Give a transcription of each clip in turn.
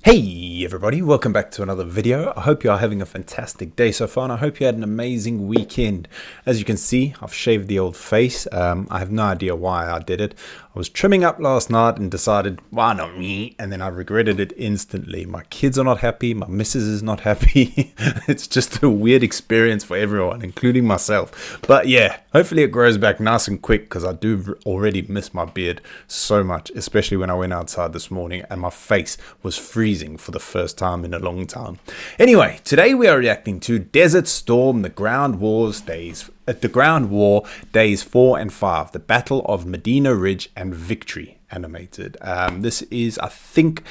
Hey everybody, welcome back to another video. I hope you are having a fantastic day so far and I hope you had an amazing weekend. As you can see, I've shaved the old face. I have no idea why I did it. I was trimming up last night and decided, why not me? And then I regretted it instantly. My kids are not happy, my missus is not happy. It's just a weird experience for everyone, including myself. But yeah, hopefully it grows back nice and quick because I do already miss my beard so much, especially when I went outside this morning and my face was freezing for the first time in a long time. Anyway, today we are reacting to Desert Storm, the Ground War Days 4 and 5, the Battle of Medina Ridge and Victory animated. This is, I think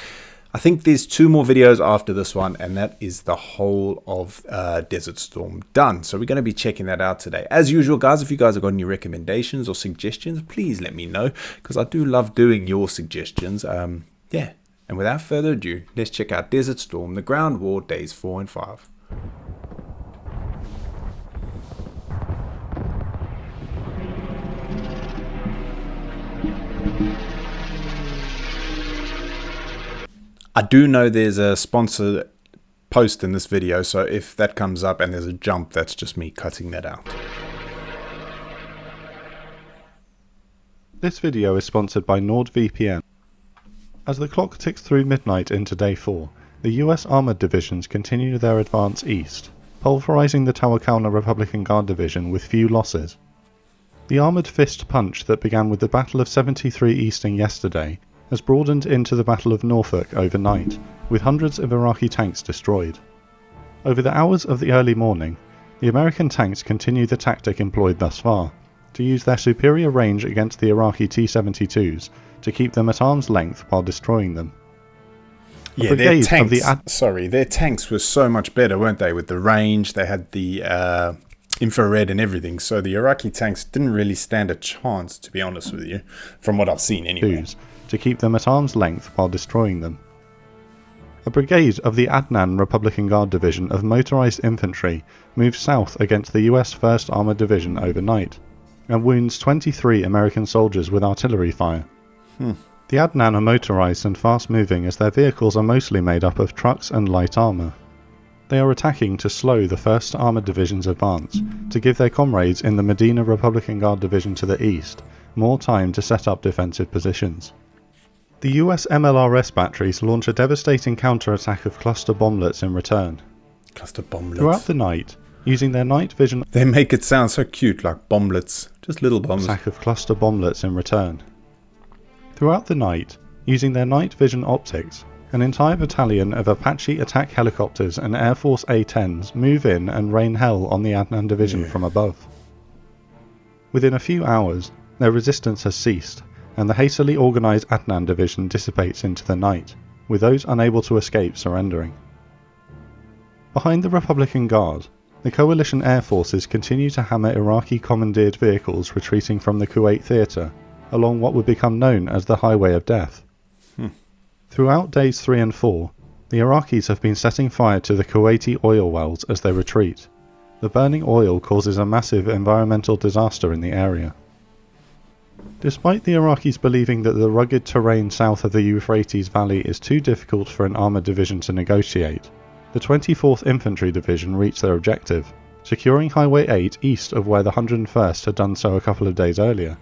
there's two more videos after this one, and that is the whole of Desert Storm done. So we're going to be checking that out today. As usual, guys, if you guys have got any recommendations or suggestions, please let me know, because I do love doing your suggestions. Yeah, and without further ado, let's check out Desert Storm, the Ground War Days 4 and 5. I do know there's a sponsor post in this video, so if that comes up and there's a jump, that's just me cutting that out. This video is sponsored by NordVPN. As the clock ticks through midnight into Day 4, the US Armored Divisions continue their advance east, pulverizing the Tawakana Republican Guard Division with few losses. The armoured fist punch that began with the Battle of 73 Eastern yesterday has broadened into the Battle of Norfolk overnight, with hundreds of Iraqi tanks destroyed. Over the hours of the early morning, the American tanks continue the tactic employed thus far, to use their superior range against the Iraqi T-72s to keep them at arm's length while destroying them. Yeah, their tanks were so much better, weren't they? With the range, they had the infrared and everything, so the Iraqi tanks didn't really stand a chance, to be honest with you, from what I've seen anyway. To keep them at arm's length while destroying them. A brigade of the Adnan Republican Guard Division of motorized infantry moved south against the US 1st Armored Division overnight, and wounds 23 American soldiers with artillery fire. The Adnan are motorized and fast moving as their vehicles are mostly made up of trucks and light armor. They are attacking to slow the 1st Armored Division's advance, to give their comrades in the Medina Republican Guard Division to the east more time to set up defensive positions. The US MLRS batteries launch a devastating counterattack of cluster bomblets in return. Cluster bomblets. Throughout the night, using their night vision... They make it sound so cute, like bomblets. Just little bombs. Attack of cluster bomblets in return. Throughout the night, using their night vision optics, an entire battalion of Apache attack helicopters and Air Force A-10s move in and rain hell on the Adnan Division from above. Within a few hours, their resistance has ceased, and the hastily organised Adnan Division dissipates into the night, with those unable to escape surrendering. Behind the Republican Guard, the coalition air forces continue to hammer Iraqi commandeered vehicles retreating from the Kuwait theatre, along what would become known as the Highway of Death. Throughout days 3 and 4, the Iraqis have been setting fire to the Kuwaiti oil wells as they retreat. The burning oil causes a massive environmental disaster in the area. Despite the Iraqis believing that the rugged terrain south of the Euphrates Valley is too difficult for an armoured division to negotiate, the 24th Infantry Division reached their objective, securing Highway 8 east of where the 101st had done so a couple of days earlier.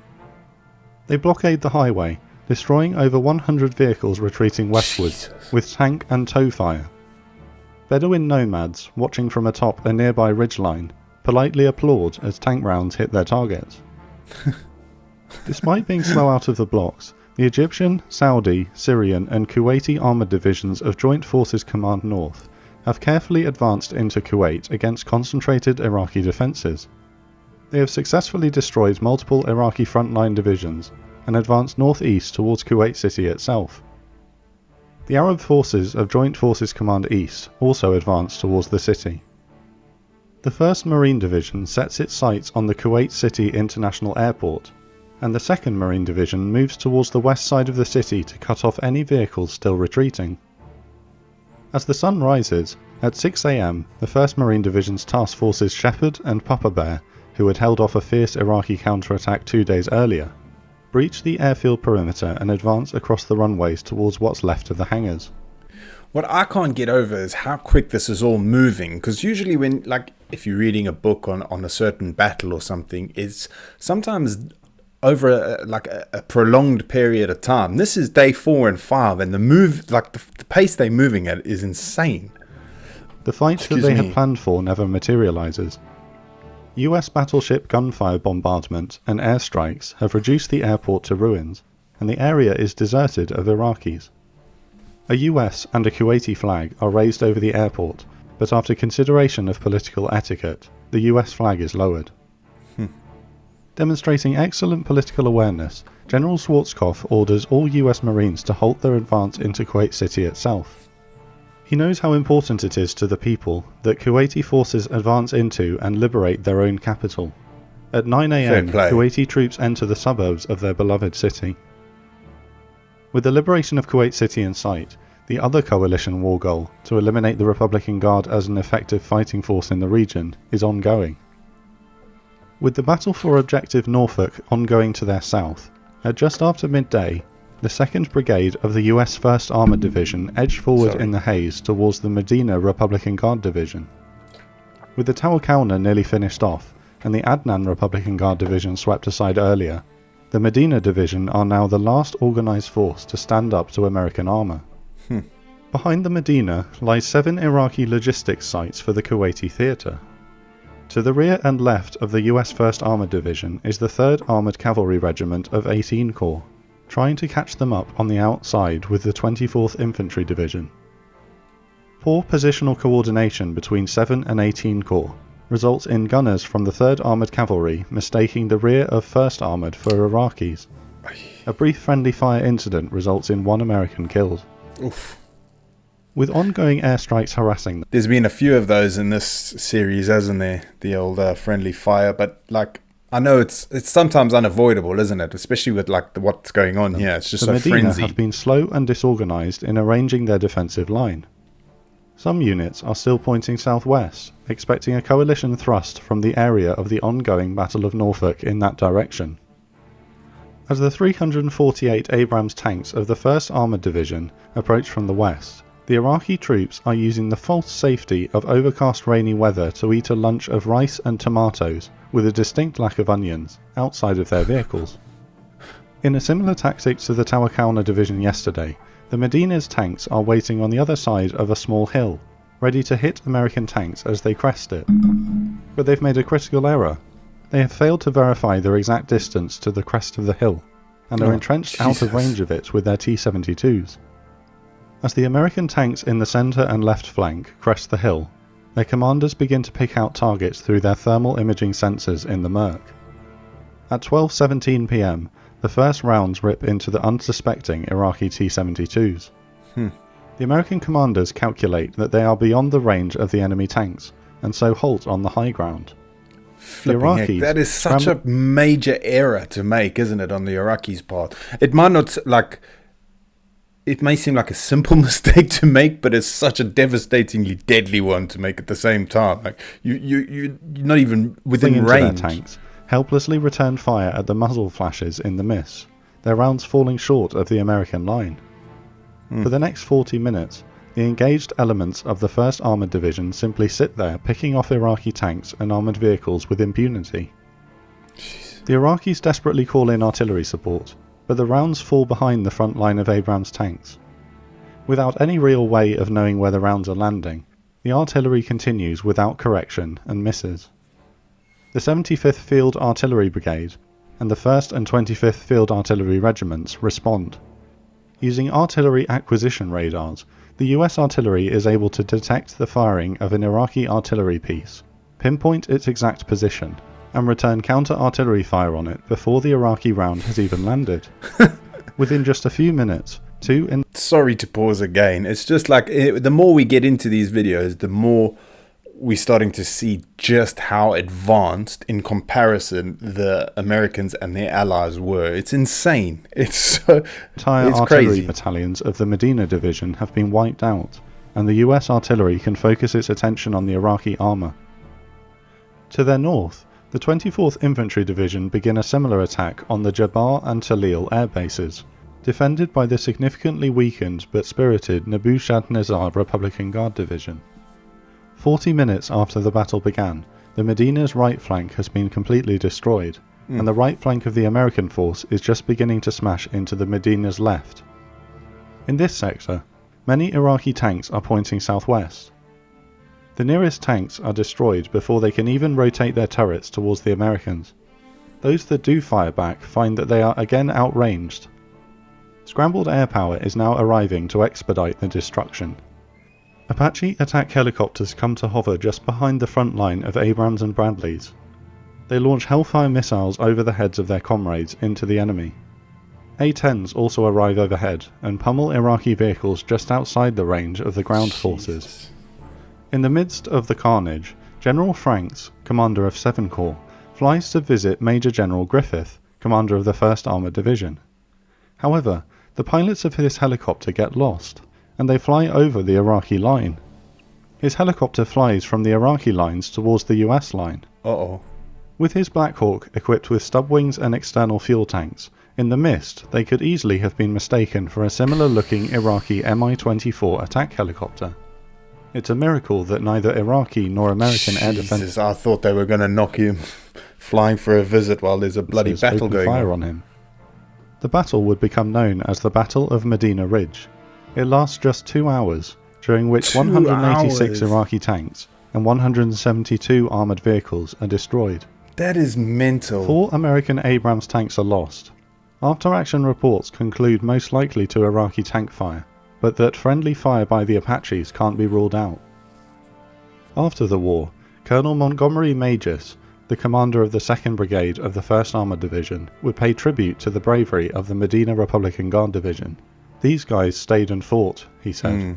They blockade the highway, destroying over 100 vehicles retreating westwards with tank and tow fire. Bedouin nomads, watching from atop a nearby ridgeline, politely applaud as tank rounds hit their targets. Despite being slow out of the blocks, the Egyptian, Saudi, Syrian and Kuwaiti armoured divisions of Joint Forces Command North have carefully advanced into Kuwait against concentrated Iraqi defences. They have successfully destroyed multiple Iraqi frontline divisions and advanced northeast towards Kuwait City itself. The Arab forces of Joint Forces Command East also advanced towards the city. The 1st Marine Division sets its sights on the Kuwait City International Airport, and the 2nd Marine Division moves towards the west side of the city to cut off any vehicles still retreating. As the sun rises, at 6 AM, the 1st Marine Division's task forces Shepherd and Papa Bear, who had held off a fierce Iraqi counterattack 2 days earlier, breach the airfield perimeter and advance across the runways towards what's left of the hangars. What I can't get over is how quick this is all moving. Because usually when, like, if you're reading a book on a certain battle or something, it's sometimes over a prolonged period of time. This is day 4 and 5, and the pace they're moving at is insane. The fight that they had planned for never materializes. US battleship gunfire bombardment and airstrikes have reduced the airport to ruins, and the area is deserted of Iraqis. A US and a Kuwaiti flag are raised over the airport, but after consideration of political etiquette, the US flag is lowered. Demonstrating excellent political awareness, General Schwarzkopf orders all US Marines to halt their advance into Kuwait City itself. He knows how important it is to the people that Kuwaiti forces advance into and liberate their own capital. At 9 a.m, Kuwaiti troops enter the suburbs of their beloved city. With the liberation of Kuwait City in sight, the other coalition war goal, to eliminate the Republican Guard as an effective fighting force in the region, is ongoing. With the battle for Objective Norfolk ongoing to their south, at just after midday, the 2nd Brigade of the US 1st Armored Division edged forward in the haze towards the Medina Republican Guard Division. With the Tawakalna nearly finished off, and the Adnan Republican Guard Division swept aside earlier, the Medina Division are now the last organised force to stand up to American armour. Behind the Medina lies 7 Iraqi logistics sites for the Kuwaiti theatre. To the rear and left of the US 1st Armoured Division is the 3rd Armoured Cavalry Regiment of 18 Corps, trying to catch them up on the outside with the 24th Infantry Division. Poor positional coordination between 7 and 18 Corps results in gunners from the 3rd Armoured Cavalry mistaking the rear of 1st Armoured for Iraqis. A brief friendly fire incident results in 1 American killed. Oof. With ongoing airstrikes harassing them. There's been a few of those in this series, hasn't there? The old friendly fire, but like I know it's sometimes unavoidable, isn't it? Especially with like what's going on here. It's just so frenzied. The Medina have been slow and disorganised in arranging their defensive line. Some units are still pointing southwest, expecting a coalition thrust from the area of the ongoing Battle of Norfolk in that direction. As the 348 Abrams tanks of the 1st Armoured Division approach from the west, the Iraqi troops are using the false safety of overcast rainy weather to eat a lunch of rice and tomatoes, with a distinct lack of onions, outside of their vehicles. In a similar tactic to the Tawakalna Division yesterday, the Medina's tanks are waiting on the other side of a small hill, ready to hit American tanks as they crest it. But they've made a critical error. They have failed to verify their exact distance to the crest of the hill, and are entrenched out of range of it with their T-72s. As the American tanks in the centre and left flank crest the hill, their commanders begin to pick out targets through their thermal imaging sensors in the murk. At 12:17 p.m, the first rounds rip into the unsuspecting Iraqi T-72s. The American commanders calculate that they are beyond the range of the enemy tanks, and so halt on the high ground. Flipping heck, that is such a major error to make, isn't it, on the Iraqis' part? It might not, like, it may seem like a simple mistake to make, but it's such a devastatingly deadly one to make at the same time. Like, you're not even within range. Their tanks helplessly return fire at the muzzle flashes in the mist, their rounds falling short of the American line. For the next 40 minutes, the engaged elements of the 1st Armoured Division simply sit there picking off Iraqi tanks and armoured vehicles with impunity. The Iraqis desperately call in artillery support, but the rounds fall behind the front line of Abrams tanks. Without any real way of knowing where the rounds are landing, the artillery continues without correction and misses. The 75th Field Artillery Brigade and the 1st and 25th Field Artillery Regiments respond. Using artillery acquisition radars, the US artillery is able to detect the firing of an Iraqi artillery piece, pinpoint its exact position, and return counter-artillery fire on it before the Iraqi round has even landed. Within just a few minutes, Sorry to pause again. It's just like, the more we get into these videos, the more we're starting to see just how advanced in comparison the Americans and their allies were. It's insane. It's artillery crazy. Battalions of the Medina Division have been wiped out, and the US artillery can focus its attention on the Iraqi armour. To their north, the 24th Infantry Division begin a similar attack on the Jabbar and Talil air bases, defended by the significantly weakened but spirited Nebuchadnezzar Republican Guard Division. 40 minutes after the battle began, the Medina's right flank has been completely destroyed, and the right flank of the American force is just beginning to smash into the Medina's left. In this sector, many Iraqi tanks are pointing southwest. The nearest tanks are destroyed before they can even rotate their turrets towards the Americans. Those that do fire back find that they are again outranged. Scrambled air power is now arriving to expedite the destruction. Apache attack helicopters come to hover just behind the front line of Abrams and Bradleys. They launch Hellfire missiles over the heads of their comrades into the enemy. A-10s also arrive overhead and pummel Iraqi vehicles just outside the range of the ground forces. In the midst of the carnage, General Franks, commander of 7 Corps, flies to visit Major General Griffith, commander of the 1st Armoured Division. However, the pilots of his helicopter get lost, and they fly over the Iraqi line. His helicopter flies from the Iraqi lines towards the US line. With his Black Hawk equipped with stub wings and external fuel tanks, in the mist they could easily have been mistaken for a similar looking Iraqi Mi-24 attack helicopter. It's a miracle that neither Iraqi nor American air defense... I thought they were going to knock him flying for a visit while there's a bloody battle going on him. The battle would become known as the Battle of Medina Ridge. It lasts just 2 hours, during which 186 Iraqi tanks and 172 armoured vehicles are destroyed. That is mental. 4 American Abrams tanks are lost. After-action reports conclude most likely to Iraqi tank fire, but that friendly fire by the Apaches can't be ruled out. After the war, Colonel Montgomery Magis, the commander of the 2nd Brigade of the 1st Armoured Division, would pay tribute to the bravery of the Medina Republican Guard Division. "These guys stayed and fought," he said.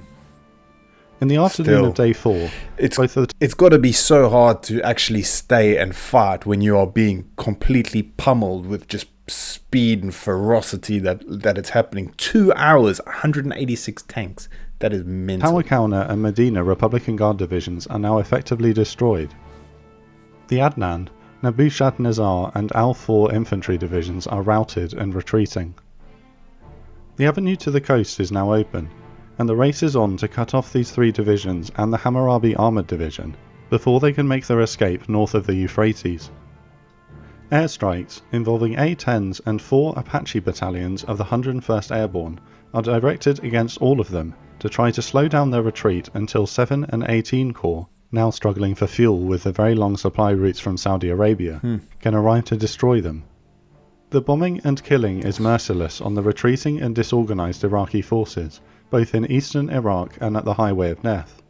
In the afternoon of day 4, it's got to be so hard to actually stay and fight when you are being completely pummeled with just speed and ferocity that it's happening. 2 hours, 186 tanks. That is mental. Tawakalna and Medina Republican Guard divisions are now effectively destroyed. The Adnan, Nebuchadnezzar and Al-4 infantry divisions are routed and retreating. The avenue to the coast is now open, and the race is on to cut off these 3 divisions and the Hammurabi Armoured Division before they can make their escape north of the Euphrates. Airstrikes involving A-10s and 4 Apache battalions of the 101st Airborne are directed against all of them to try to slow down their retreat until 7 and 18 Corps, now struggling for fuel with the very long supply routes from Saudi Arabia, can arrive to destroy them. The bombing and killing is merciless on the retreating and disorganized Iraqi forces, both in eastern Iraq and at the Highway of Death.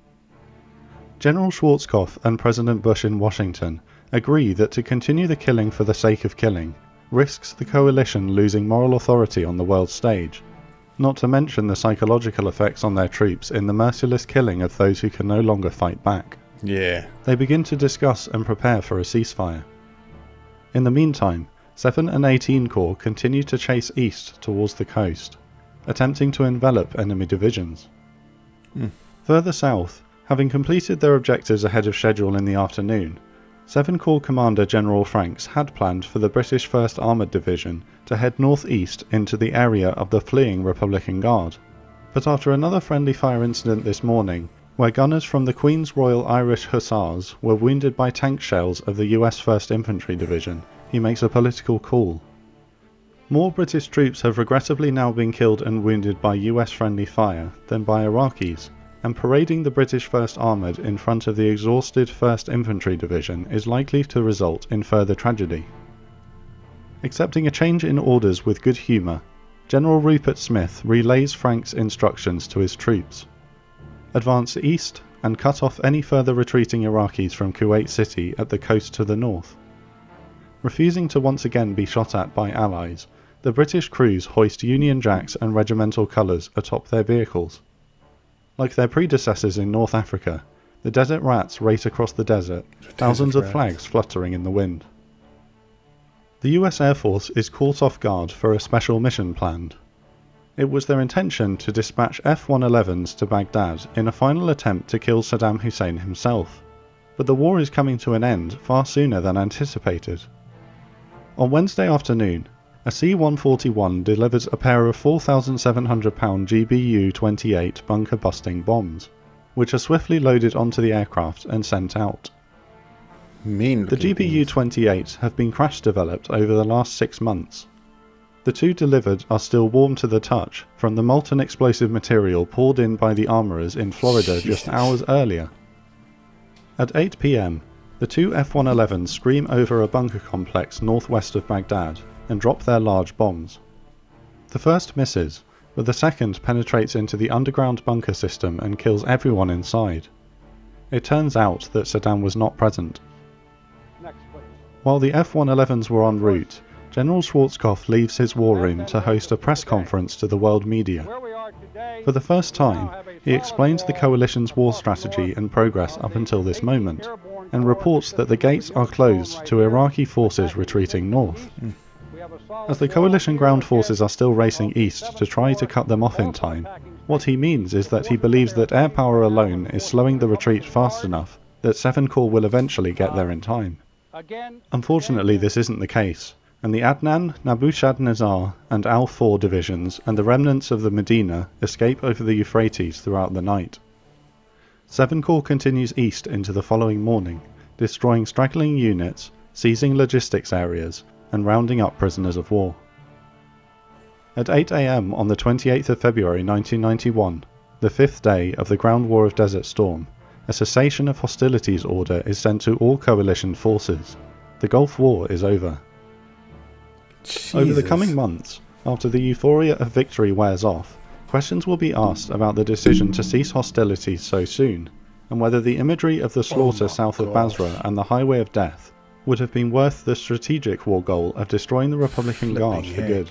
General Schwarzkopf and President Bush in Washington agree that to continue the killing for the sake of killing risks the coalition losing moral authority on the world stage, not to mention the psychological effects on their troops in the merciless killing of those who can no longer fight back. They begin to discuss and prepare for a ceasefire. In the meantime, 7 and 18 Corps continue to chase east towards the coast, attempting to envelop enemy divisions. Further south, having completed their objectives ahead of schedule in the afternoon, 7 Corps Commander General Franks had planned for the British 1st Armoured Division to head northeast into the area of the fleeing Republican Guard. But after another friendly fire incident this morning, where gunners from the Queen's Royal Irish Hussars were wounded by tank shells of the US 1st Infantry Division, he makes a political call. More British troops have regrettably now been killed and wounded by US friendly fire than by Iraqis, and parading the British 1st Armoured in front of the exhausted 1st Infantry Division is likely to result in further tragedy. Accepting a change in orders with good humour, General Rupert Smith relays Frank's instructions to his troops. Advance east and cut off any further retreating Iraqis from Kuwait City at the coast to the north. Refusing to once again be shot at by allies, the British crews hoist Union Jacks and regimental colours atop their vehicles. Like their predecessors in North Africa, the Desert Rats race across the desert, thousands of flags fluttering in the wind. The US Air Force is caught off guard for a special mission planned. It was their intention to dispatch F-111s to Baghdad in a final attempt to kill Saddam Hussein himself, but the war is coming to an end far sooner than anticipated. On Wednesday afternoon, A C-141 delivers a pair of 4,700-pound GBU-28 bunker-busting bombs, which are swiftly loaded onto the aircraft and sent out. The GBU-28 have been crash-developed over the last 6 months. The two delivered are still warm to the touch from the molten explosive material poured in by the armourers in Florida just hours earlier. At 8 p.m, the two F-111s scream over a bunker complex northwest of Baghdad and drop their large bombs. The first misses, but the second penetrates into the underground bunker system and kills everyone inside. It turns out that Saddam was not present. While the F-111s were en route, General Schwarzkopf leaves his war room to host a press conference to the world media. For the first time, he explains the coalition's war strategy and progress up until this moment, and reports that the gates are closed to Iraqi forces retreating north. As the coalition ground forces are still racing east to try to cut them off in time, what he means is that he believes that air power alone is slowing the retreat fast enough that 7 Corps will eventually get there in time. Unfortunately, this isn't the case, and the Adnan, Nabushadnezzar and Al-4 divisions and the remnants of the Medina escape over the Euphrates throughout the night. 7 Corps continues east into the following morning, destroying straggling units, seizing logistics areas, and rounding up prisoners of war. At 8 a.m. on the 28th of February 1991, the 5th day of the ground war of Desert Storm, a cessation of hostilities order is sent to all coalition forces. The Gulf War is over. Jesus. Over the coming months, after the euphoria of victory wears off, questions will be asked about the decision to cease hostilities so soon, and whether the imagery of the slaughter south of Basra and the Highway of Death would have been worth the strategic war goal of destroying the Republican Guard for good.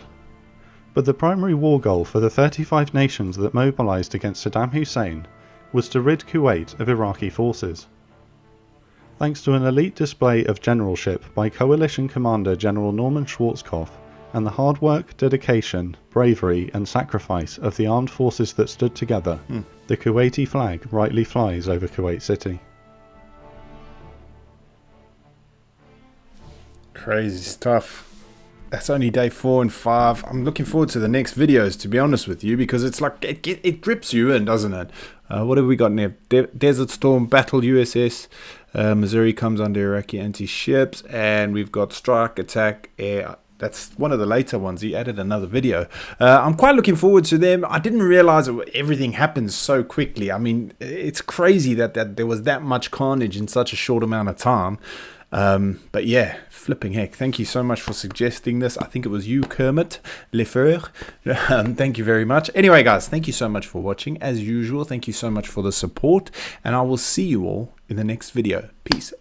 But the primary war goal for the 35 nations that mobilized against Saddam Hussein was to rid Kuwait of Iraqi forces. Thanks to an elite display of generalship by Coalition Commander General Norman Schwarzkopf and the hard work, dedication, bravery and sacrifice of the armed forces that stood together, the Kuwaiti flag rightly flies over Kuwait City. Crazy stuff. That's only day 4 and 5. I'm looking forward to the next videos, to be honest with you, because it's like it grips you in, doesn't it? What have we got now? Desert Storm, Battle USS, Missouri comes under Iraqi anti-ships, and we've got Strike, Attack, Air. That's one of the later ones. He added another video. I'm quite looking forward to them. I didn't realize everything happens so quickly. I mean, it's crazy that there was that much carnage in such a short amount of time. But yeah, flipping heck, thank you so much for suggesting this. I think it was you, Kermit Lefeur. Thank you very much. Anyway, guys, thank you so much for watching. As usual, thank you so much for the support, and I will see you all in the next video. Peace.